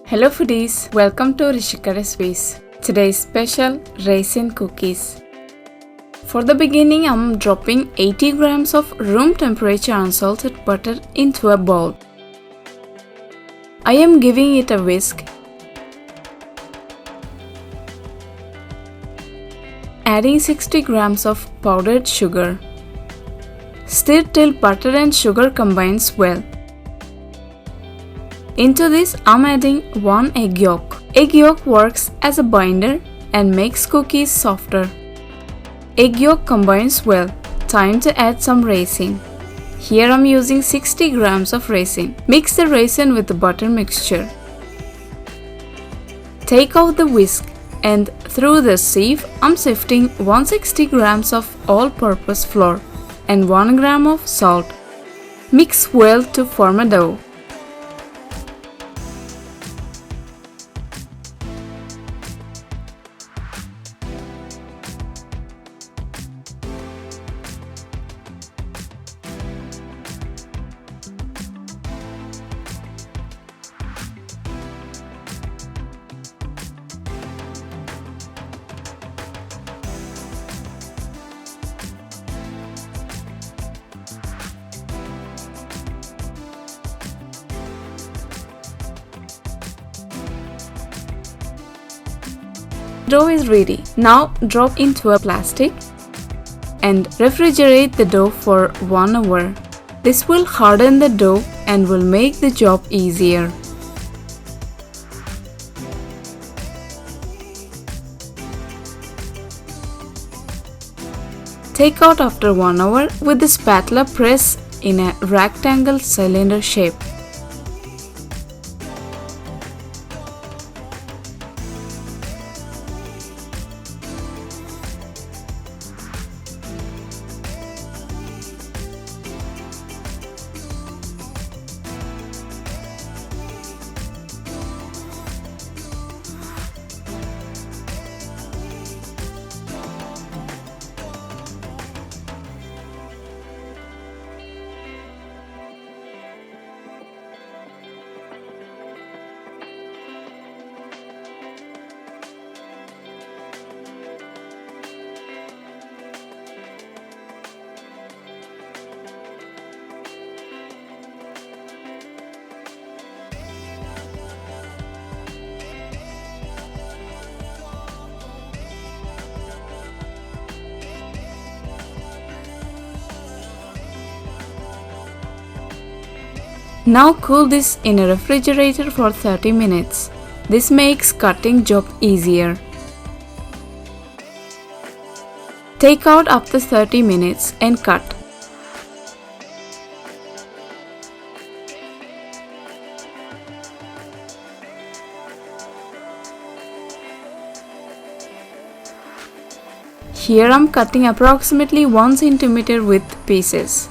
Hello foodies, welcome to Rishika recipes. Today's special raisin cookies. For the beginning, I'm dropping 80 grams of room temperature unsalted butter into a bowl. I am giving it a whisk. Adding 60 grams of powdered sugar. Stir till butter and sugar combines well. Into this, I'm adding 1 egg yolk. Egg yolk works as a binder and makes cookies softer. Egg yolk combines well. Time to add some raisin. Here I'm using 60 grams of raisin. Mix the raisin with the butter mixture. Take out the whisk and through the sieve, I'm sifting 160 grams of all-purpose flour and 1 gram of salt. Mix well to form a dough. Dough is ready. Now drop into a plastic and refrigerate the dough for 1 hour. This will harden the dough and will make the job easier. Take out after 1 hour. With the spatula, press in a rectangle cylinder shape. Now cool this in a refrigerator for 30 minutes. This makes cutting job easier. Take out after 30 minutes and cut. Here I'm cutting approximately 1 cm width pieces.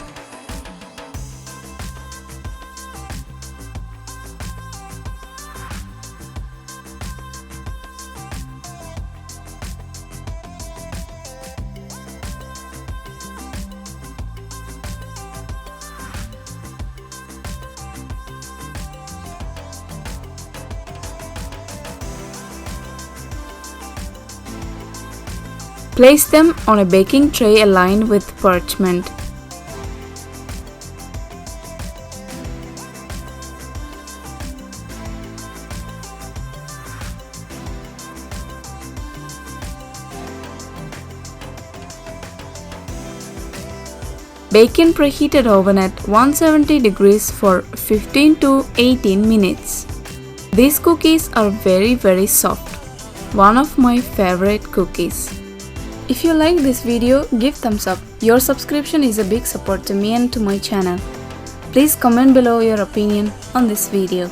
Place them on a baking tray aligned with parchment. Bake in preheated oven at 170 degrees for 15 to 18 minutes. These cookies are very soft. One of my favorite cookies. If you like this video, give thumbs up. Your subscription is a big support to me and to my channel. Please comment below your opinion on this video.